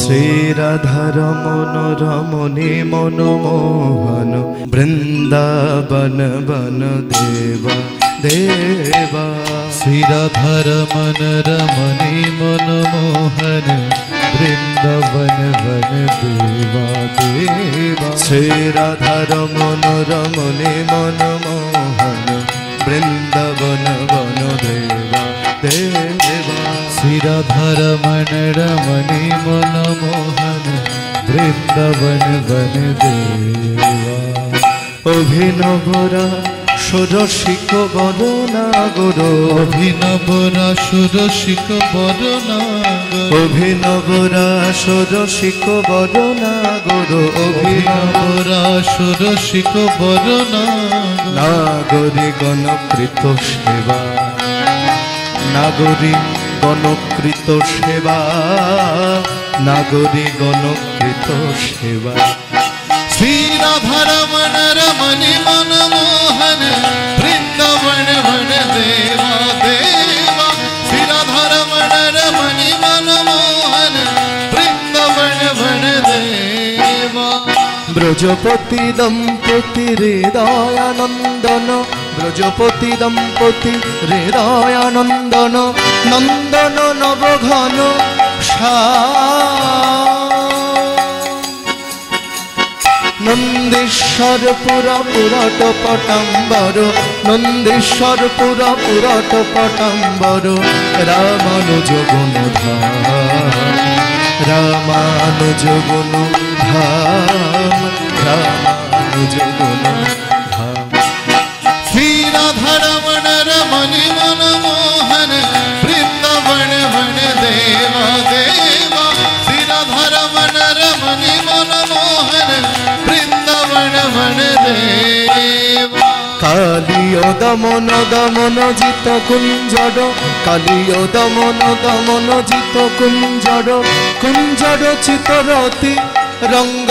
শ্রীরাধার মনোরমণি মনমোহন বৃন্দাবন বন দেবা দেবা। শ্রীরাধার মনোরমণি মনমোহন বৃন্দাবন বন দেবা দেবা। শ্রীরাধার মনোরমণি মনমোহন বৃন্দাবন বন দেবা দেবা। শ্রীরাধার মনোরমণি মনমোহন বৃন্দাবন বন দেবা। অভিনবরা সুরসিক বরনা গুরু, অভিনবরা সুরসিক বরনা গুরু, অভিনবরা সুরসিক বরনা গুরু, অভিনবরা সুরসিক বরনা নাগরী গণকৃত সেবা, নাগরী গণকৃত সেবা, নাগরী গণকৃত সেবা। শ্রীরাধার মনোরমণি মনমোহন বৃন্দাবন বন দেবা দেবা। শ্রীরাধার মনোরমণি মনমোহন বৃন্দাবন বন দেবা। ব্রজপতি দম্পতি হৃদয়ানন্দন, ব্রজপতি দম্পতি হৃদয়ানন্দন, নন্দন নবঘন নন্দীশ্বর পুরা পুরট পটাম্বর, নন্দীশ্বর পুরা পুরট পটাম্বর। রামানুজ গুণধাম, রামানুজ গুণধাম, রামানুজ গুণধাম। শ্রীরাধার মনোরমণি মনমোহন বৃন্দাবন বন দেবা দেবা। শ্রীরাধার মনোরমণি মনমোহন বৃন্দাবন বন দেবা। কালিয় দমন দমন জিত কুঞ্জর, কালিয় দমন দমন জিত কুঞ্জর, কুঞ্জর চিতরতি রঙ্গ।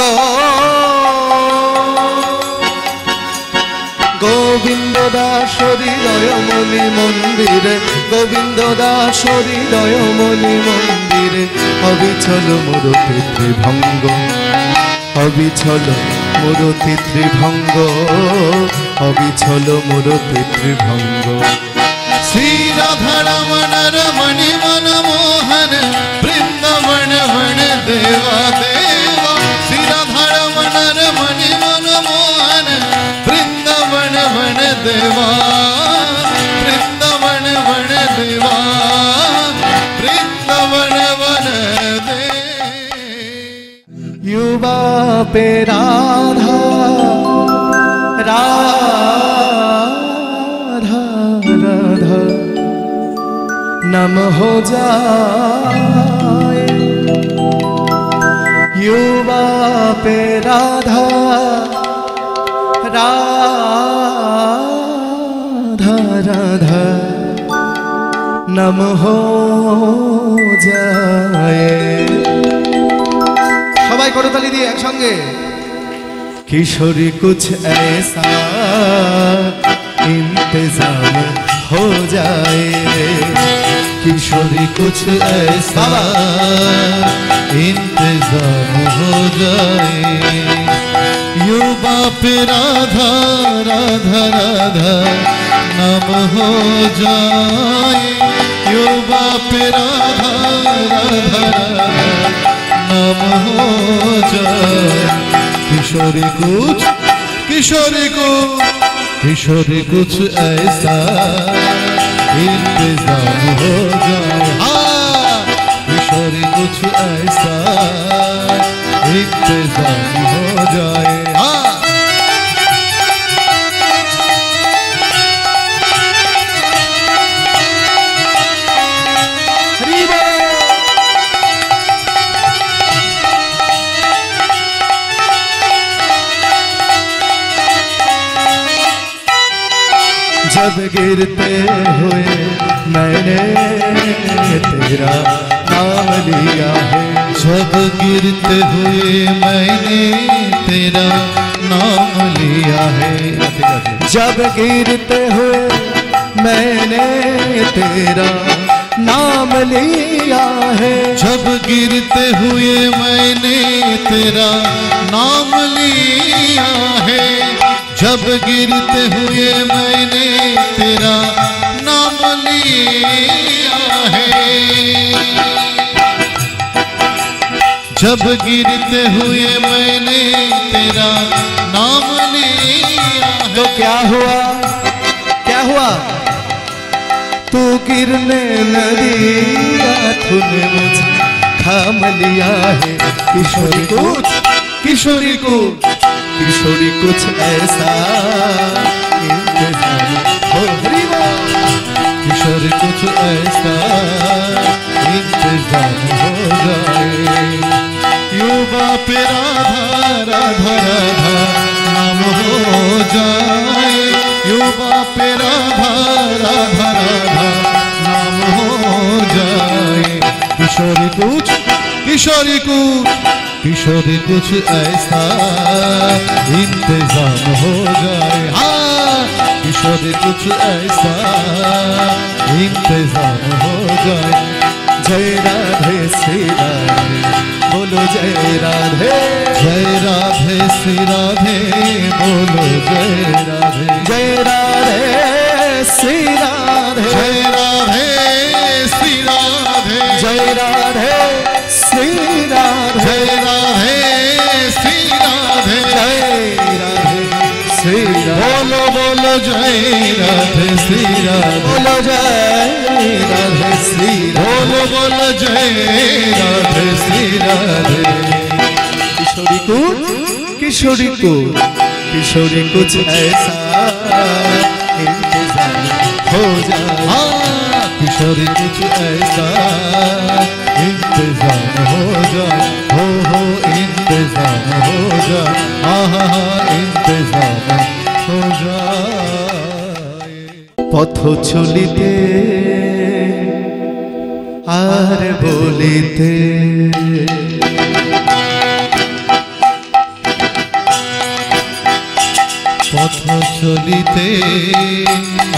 গোবিন্দ দাস হৃদয়মণি মন্দিরে, গোবিন্দ দাস হৃদয়মণি মন্দিরে। অবিচল মূরতি ত্রিভঙ্গ, অবিচল মূরতি ত্রিভঙ্গ, অবিচল মূরতি ত্রিভঙ্গ। শ্রীরাধার মনোরমণি মনমোহন বৃন্দাবন বন দেবা দেবা। শ্রীরাধার মনোরমণি মনমোহন বৃন্দাবন বন দেবা, বৃন্দাবন বন দেবা, বৃন্দাবন বন দেবা। युवा पे राधा राधा राधा नम हो जाए, युवा पे राधा राधा राधा नम हो जाए। সবাই করতালি দিয়ে একসঙ্গে। किशोरी कुछ ऐसा इंतजाम हो जाए, किशोरी कुछ ऐसा इंतजाम हो जाए। युवा पे राधा राधा राधा नाम हो जाए। युवा पे राधा राधा राधा नाम हो जाए। किशोरी कुछ, किशोरी को, किशोरी कुछ ऐसा इंतजाम हो जाए। हाँ, किशोरी कुछ ऐसा इंतजाम हो जाए। हाँ, जब गिरते हुए मैंने तेरा नाम लिया है, जब गिरते हुए मैंने तेरा नाम लिया है। जब गिरते हुए मैंने तेरा नाम लिया है। जब गिरते हुए मैंने तेरा नाम लिया है, जब गिरते हुए मैंने तेरा नाम लिया है, जब गिरते हुए मैंने तेरा नाम लिया है। तो क्या हुआ, क्या हुआ? तू गिरने न दिया, तूने मुझे थाम लिया है। किशोरी कुछ, किशोरी कुछ, किशोरी कुछ ऐसा इंतजाम हो। हरि बोल। किशोरी कुछ ऐसा इंतजाम हो जाए, युवा पे राधा राधा राधा नाम हो जाए, युवा पे राधा राधा राधा नाम हो जाए। किशोरी कुछ, किशोरी कुछ, किशोरी कुछ ऐसा इंतजाम हो जाए। हाँ, किशोरी कुछ ऐसा इंतजाम हो जाए। जय राधे श्री राधे, बोलो जय राधे। जय राधे श्री राधे, बोलो जय राधे। जय राधे श्री राधे, जय राधे श्री राधे, जय राधे श्री राधे, जय राधे श्री राधे, जय राधे श्री राधे। बोलो बोलो जय राधे श्री राधे, बोलो जय राधे श्री राधे, बोलो बोलो जय राधे श्री राधे। किशोरी कुछ, किशोरी कुछ, किशोरी कुछ ऐसा इंतजाम हो जाए। हाँ, किशोरी कुछ ऐसा इंतजाम हो जाए, हो इंतजाम हो जाए, हाँ इंतजाम हो जाए। পথ চলিতে আর বলিতে, পথ চলিতে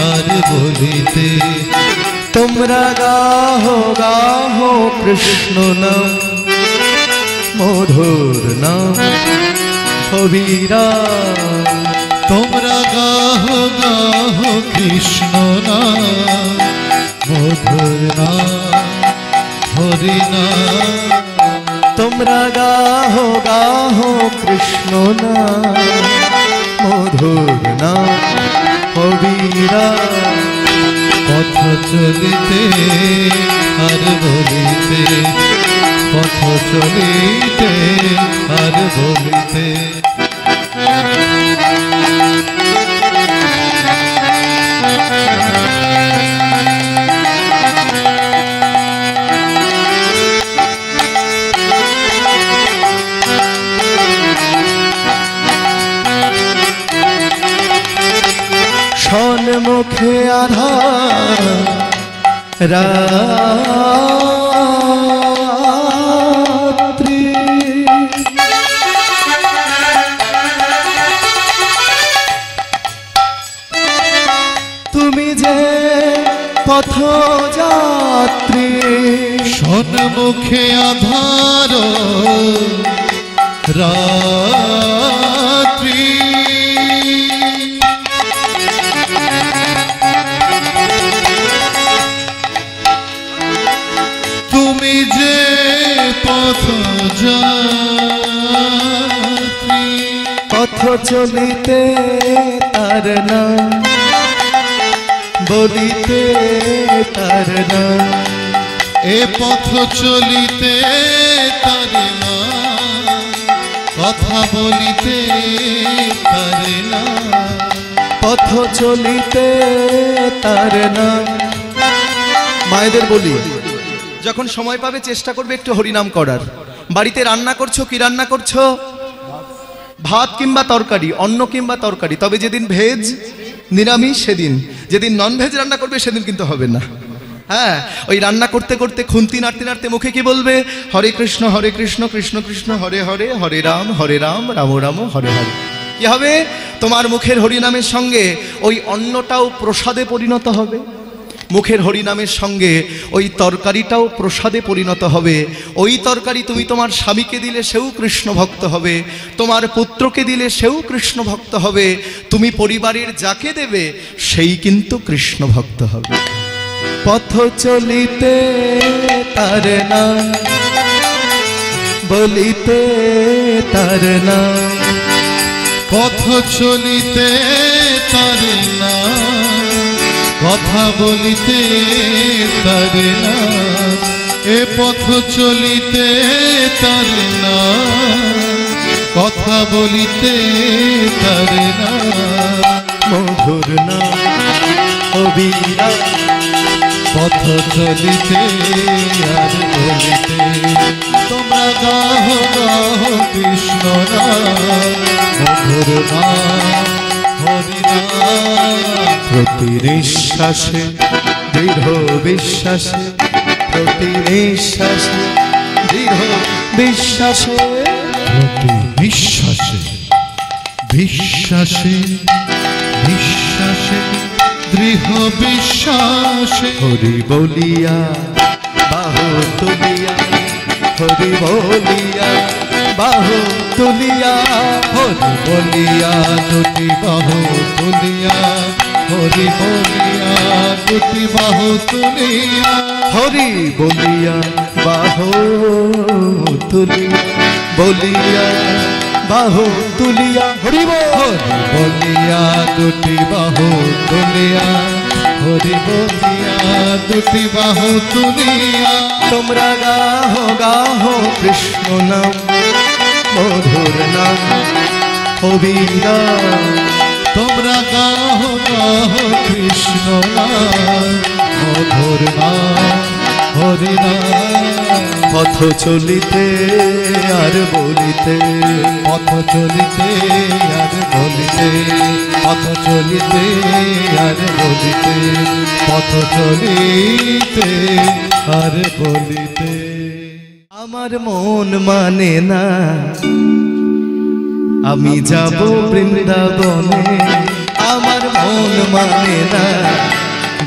আর বলিতে, তোমরা গাহো গাহো কৃষ্ণ নাম, মধুর নাম কবিরা। তোমরা গাহো গাহো কৃষ্ণ নাম, মধুর নাম হরি নাম। তোমরা গাহো গাহো কৃষ্ণ নাম, মধুর নাম কবিরা। পথ চলিতে আর বলিতে, পথ চলিতে আর বলিতে। সন্মুখে আধার রাত্রি, তুমি যে পথযাত্রী। সন্মুখে আধার রাত্রি, তুমি যে পথযাত্রী। পথ চলিতে তার নাম, বলিতে তার নাম। এ পথ চলিতে তার নাম, কথা বলিতে তার নাম। পথ চলিতে তার নাম। মায়েদের বলি, যখন সময় পাবে চেষ্টা করবে একটু হরিনাম করার। বাড়িতে রান্না করছো, কি রান্না করছো? ভাত কিংবা তরকারি, অন্ন কিংবা তরকারি। তবে যেদিন ভেজ নিরামিষ সেদিন, যেদিন নন ভেজ রান্না করবে সেদিন কিন্তু হবে না। হ্যাঁ, ওই রান্না করতে করতে খুন্তি নাড়তে নাড়তে মুখে কি বলবে? হরে কৃষ্ণ কৃষ্ণ কৃষ্ণ হরে হরে, হরে রাম রাম রাম হরে হরে। কি হবে? তোমার মুখের হরিনামের সঙ্গে ওই অন্নটাও প্রসাদে পরিণত হবে। মুখের হরিনামের সঙ্গে ওই তরকারিটাও প্রসাদে পরিণত হবে। ওই তরকারি তুমি তোমার স্বামীকে দিলে সেও কৃষ্ণ ভক্ত হবে, তোমার পুত্রকে দিলে সেও কৃষ্ণ ভক্ত হবে, তুমি পরিবারের যাকে দেবে সেই কিন্তু কৃষ্ণ ভক্ত হবে। পথ চলিতে তার নাম, বলিতে তার নাম, পথ চলিতে তার নাম, কথা বলিতে তার নাম, এ পথ চলিতে তার নাম, কথা বলিতে তার নাম, মধুর নাম অবিরা, পথ চলিতে আর বলিতে, তোমরা গাহ গাহ কৃষ্ণ নাম, মধুর নাম হরি নাম। প্রতি নিঃশ্বাসে দৃঢ় বিশ্বাসে, প্রতি নিঃশ্বাসে দৃঢ় বিশ্বাসে, প্রতি বিশ্বাসে বিশ্বাসে বিশ্বাসে দৃঢ় বিশ্বাসে, হরি বলিয়া বাহু তুলিয়া, হরি বলিয়া বাহু তুলিয়া, হরি বলিয়া দুটি বাহু তুলিয়া, হরি বলিয়া দুটি বাহু তুলিয়া, হরি বলিয়া বাহু তুলিয়া, বলিয়া বাহু তুলিয়া, হরি বল। হরি বলিয়া দুটি বাহু তুলিয়া, হরি বলিয়া দুটি বাহু তুলিয়া, তোমরা গাহ গাহ কৃষ্ণ নাম, মধুর নাম অবিরা, তোমরা গাহ গাহ কৃষ্ণ নাম, মধুর নাম হরি নাম। পথ চলিতে আর বলিতে, পথ চলিতে আর বলিতে, পথ চলিতে আর বলিতে, পথ চলিতে আর বলিতে। আমার মন মানে না আমি যাব বৃন্দাবনে, আমার মন মানে না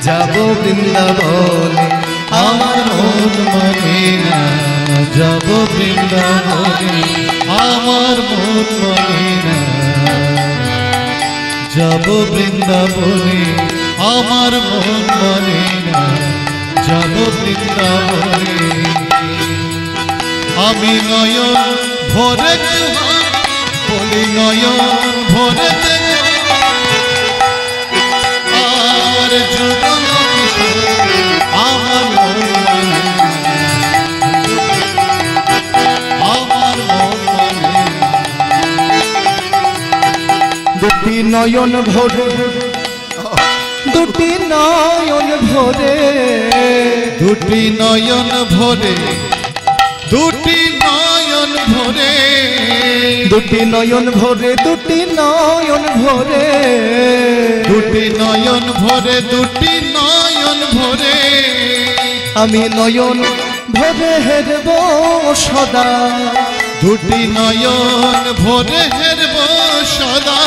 যাব বৃন্দাবনে, আমার মন মানে না যাব বৃন্দাবনে, আমার মন মানে না যাব বৃন্দাবনে, আমার মন মানে না যাব বৃন্দাবনে। আমি নয়ন ভরে বলি নয়ন ভরে আর যুগল আমার মন মানে আমার মন মানে দুটি নয়ন ভরে, দুটি নয়ন ভরে, দুটি নয়ন ভরে, দুটি নয়ন ভরে, দুটি নয়ন ভরে, দুটি নয়ন ভরে, দুটি নয়ন ভরে, দুটি নয়ন ভরে, আমি নয়ন ভরে হেরব সদা, দুটি নয়ন ভরে হেরব সদা,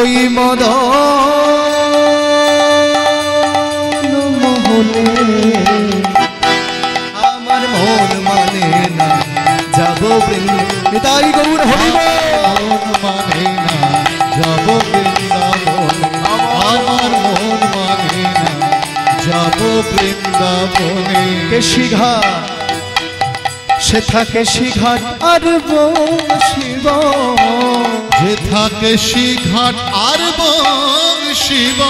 ওই মদন মোহনে, আমার মন মানে না যাব বৃন্দাবন, গৌর হরি বল। মন মানে না যাব বৃন্দাবনে, আমার মন মানে না যাব বৃন্দাবনে। কেশিঘাট সেথা কেশিঘাট আর শিব, যে থাকে শিঘাট আর শিব,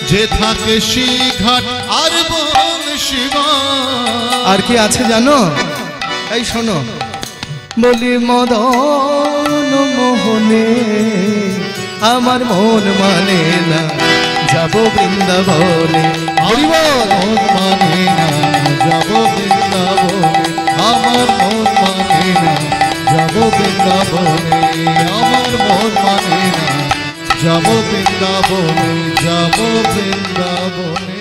যে থাকে শিঘাট আর শিব। আর কি আছে জানো? এই শোনো, বলি মদন মোহনে আমার মন মানে না যাব বৃন্দাবনে, হরি বল। মন মানে না যাব বৃন্দাবনে, আমার মন মানে না যাব বৃন্দাবনে, আমার মন মানে না যাব বৃন্দাবনে, যাব বৃন্দাবনে।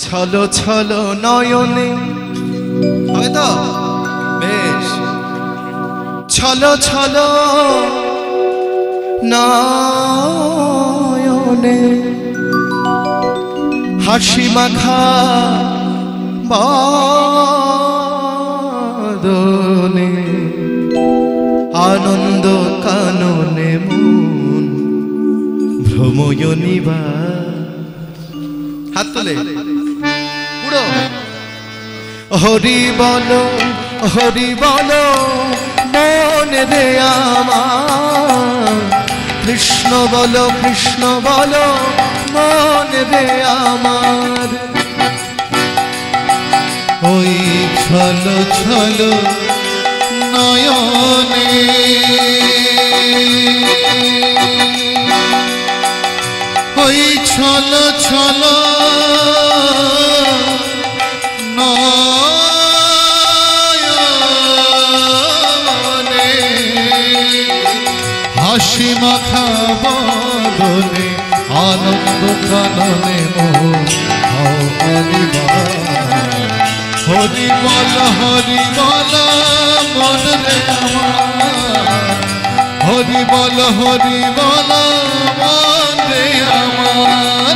ছলো ছলো নয়নে, হয়তো বেশ, ছলো ছলো নয়নে হাসি মাখা বদনে আনন্দ কাননে মন ভ্রময়নিবা। হাত তোলে পুরো। হরি বলো হরি বলো মন রে আমার, কৃষ্ণ বলো কৃষ্ণ বলো মন রে আমার। ওই ছলো ছলো নয়নে ওই ছলো ছলো নয়নে হাসি মাখা বদনে আনন্দ কাননে মোর হরি বল মন রে আমার, হরি বল মন রে আমার।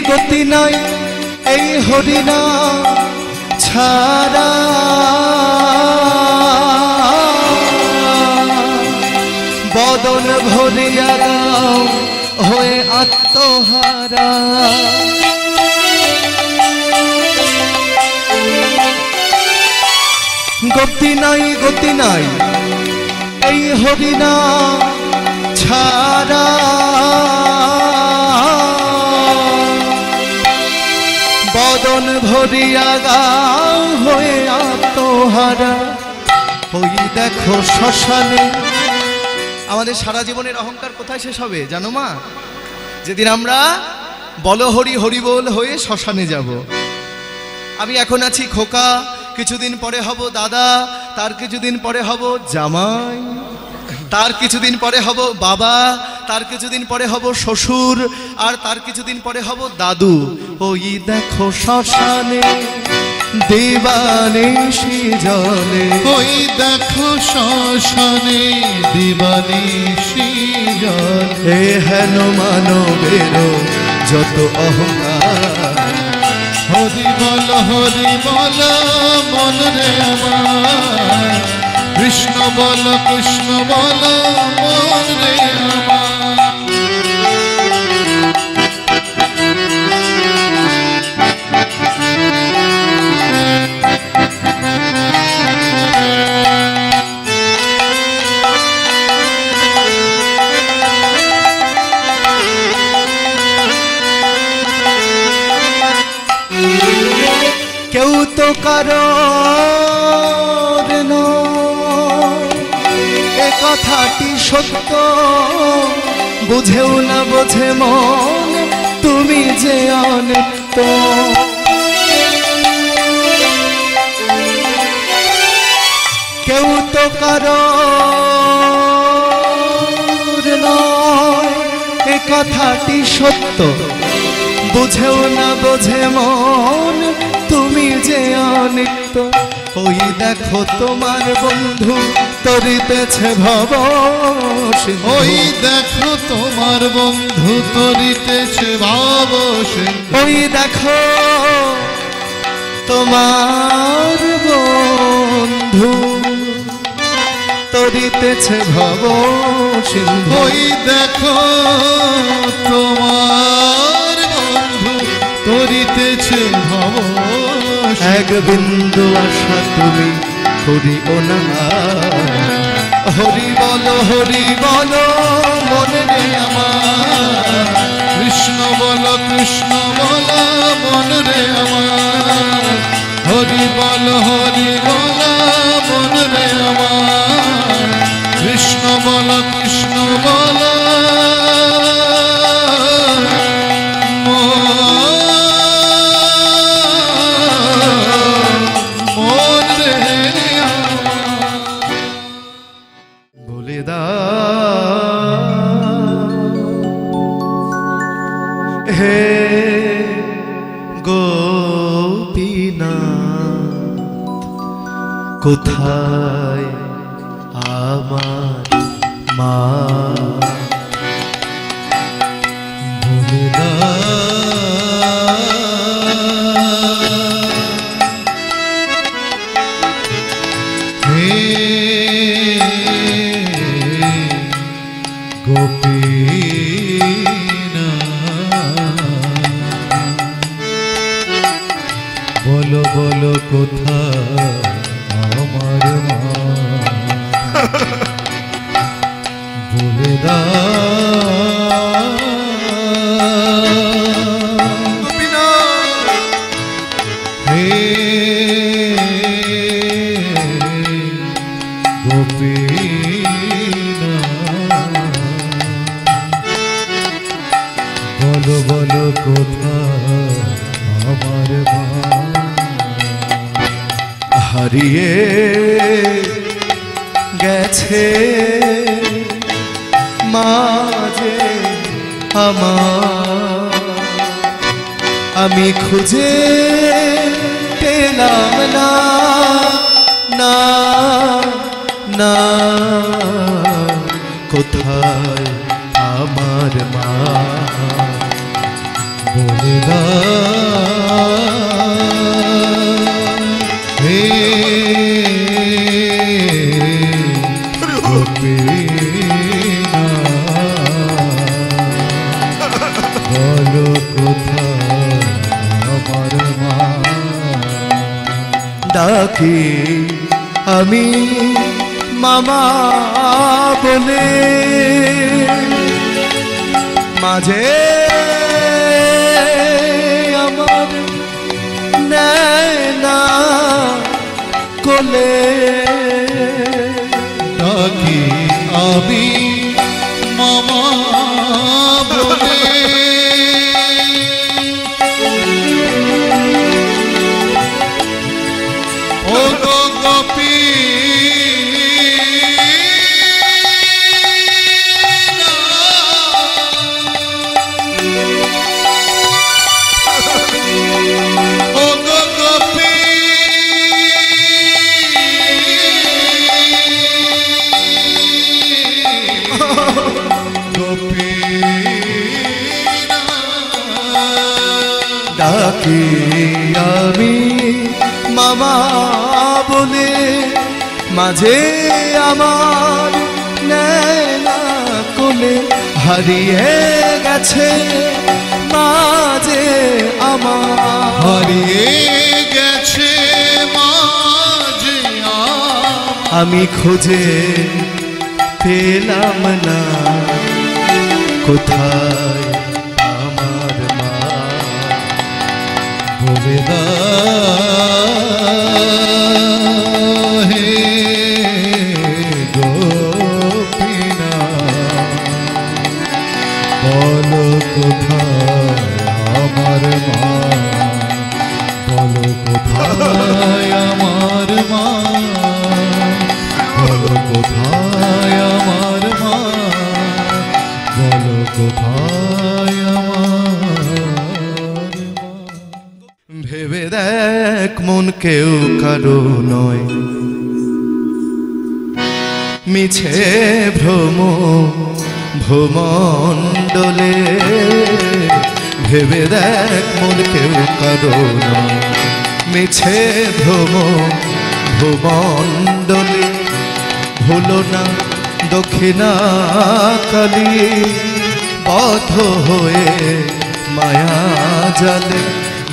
গতি নাই এই হরিনা ছাড়া, বদন ভরিয়া দাও হয়ে আত্মহারা। গতি নাই এই হরিনা ছাড়া, বদন ভরিয়া গাও হয়ে আত্মহারা। ওই দেখো শ্মশানে। আমাদের সারা জীবনের অহংকার কোথায় শেষ হবে জানো মা? যেদিন আমরা বলো হরি হরি বল হয়ে শ্মশানে যাব। আমি এখন আছি খোকা, কিছুদিন পরে হব দাদা, তার কিছুদিন পরে হব জামাই, তার কিছুদিন পরে হব বাবা, তার কিছুদিন পরে হব শ্বশুর, আর তার কিছুদিন পরে হব দাদু। ওই দেখো শ্মশানে দিবানিশি জলে, ওই দেখো শ্মশানে দিবানিশি জলে। এ হেন মানবের যত অহংকার, হরি বল মন রে আমার, কৃষ্ণ বল মন রে আমার। কেউ তো কারোর নয়, এ কথাটি সত্য, বুঝেও না বোঝে মন তুমি যে অনিত্য। কেউ তো কারোর নয়, এ কথাটি সত্য, বুঝেও না বোঝে মন তুমি যে অনিত্য। ওই দেখো তোমার বন্ধু তরিতেছে ভব সিন্ধু, ওই দেখো তোমার বন্ধু তরিতেছে ভব সিন্ধু। ওই দেখো তোমার বন্ধু তরিতেছে ভব সিন্ধু। ওই দেখো তোমার বন্ধু তরিতেছে ভব সিন্ধু। এক বিন্দু আশা তুমি করিও না, হরি বলো মন রে আমার, কৃষ্ণ বল মন রে আমার, হরি বল মন রে আমার, কৃষ্ণ বল কোথায় আমার মা বলে দাও হে গোপীনা বলো বলো কোথায় আমার মা বলে দাও হে গোপীনা বলো বলো কোথায় আমার মা হারিয়ে গেছে মাঝে আমার আমি খুঁজে পেলাম না না না কোথায় আমার মা বলে দাও হে গোপীনা বলো কোথায় আমার মা ডাকি আমি মামা বলে মাঝে আমার নেয় না কোলে ডাকি আমি মামা বলে ও গো গোপী ও গো গোপী ডাকি আমি মামা বলে মাঝে আমার নেয় না কোলে হারিয়ে গেছে মাঝে আমার হারিয়ে গেছে মাঝে আমি খুঁজে পেলাম না কোথায় আমার মা বলে দাও হে গোপীনা বলো কোথায় আমার মা বলো কোথায় আমার মা বলো কোথায় আমার মা বলো কোথায় আমার মা ভেবে দেখ মন কেউ কারো নয় মিছে ভ্রম ভূমণ্ডলে ভেবে দেখ মন কেউ কারো নয় মিছে ভ্রম ভূমণ্ডলে ভুলো না দক্ষিণা কালী বদ্ধ হয়ে মায়া জালে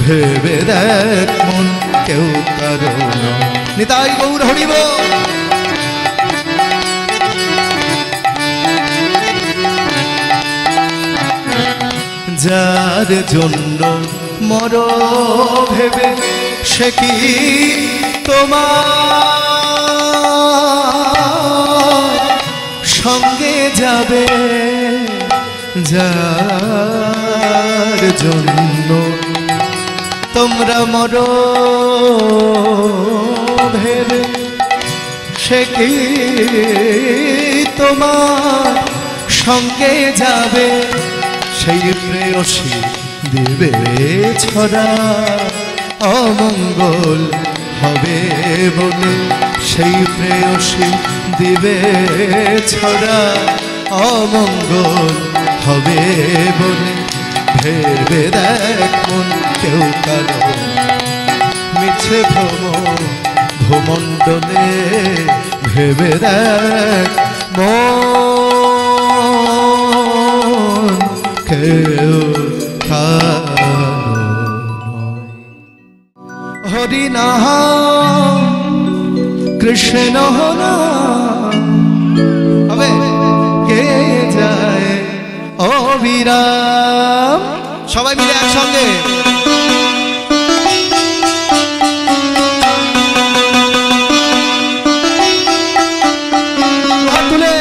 ভেবে দেখ মন কেউ কারো নয় নিতাই গৌর হরিব যার জন্য মর ভেবে সে কি তোমার সঙ্গে যাবে যার জন্য তোমরা মর ভেবে সে কি তোমার সঙ্গে যাবে সেই প্রেয়সী দেবে ছড়া অমঙ্গল হবে বলে সেই প্রেয়সী দিবে ছড়া অমঙ্গল হবে বলে ভেবে দেখ মন কেউ কারো মিছে ভূমণ্ডলে ভেবে দেখ মন কেউ কারো হরি নাম কৃষ্ণ নাম হবে কে যায় অবিরাম সবাই মিলে একসঙ্গে হাত তুলে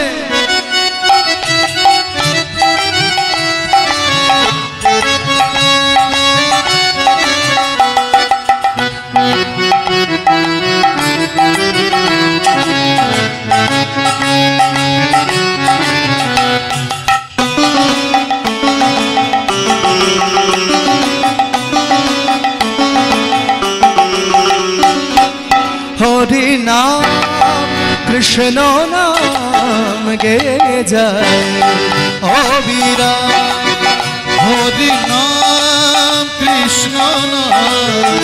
হরি নাম কৃষ্ণ নাম গে যায় অবিরাম হরি নাম কৃষ্ণ নাম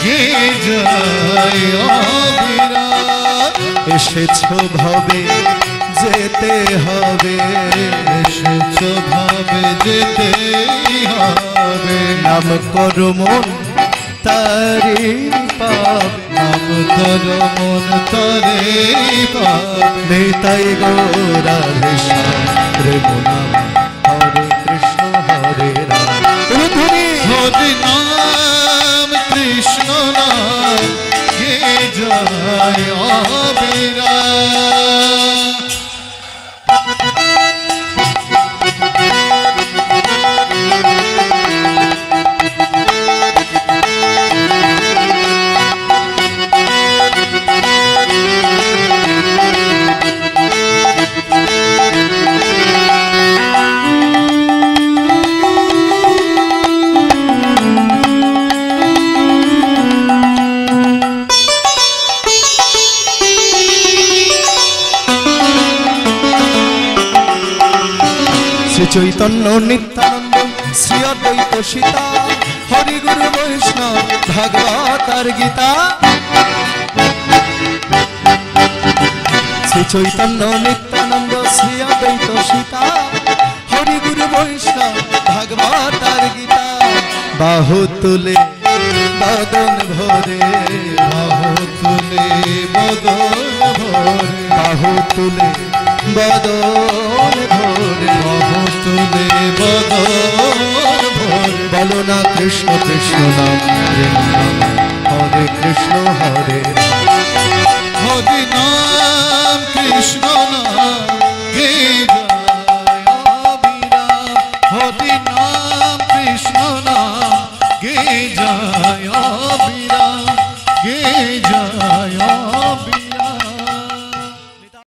গে যায় অবিরাম এসেছ ভবে যেতে হবে এসেছ ভাবে যেতেই হবে নাম করো মন তারি পাবে নাম কর মন তরে পাবে নেতাই গৌরা প্রেম নাম হরে কৃষ্ণ হরে রাম হরি নাম কৃষ্ণ নাম গে যায় অবিরাম শ্রী চৈতন্য নিত্যানন্দ শ্রী অদ্বৈত সীতা হরি গুরু বৈষ্ণব ভাগবত আর গীতা শ্রী চৈতন্য নিত্যানন্দ শ্রী অদ্বৈত সীতা হরি গুরু বৈষ্ণব ভাগবত আর গীতা বাহু তুলে বদন ভরে বাহু তুলে বদন ভরে বাহু তুলে বদন ভরে বাহু তুলে বদন ভরে বলো না কৃষ্ণ কৃষ্ণ নাম প্রেম নাম হরে কৃষ্ণ হরে রাম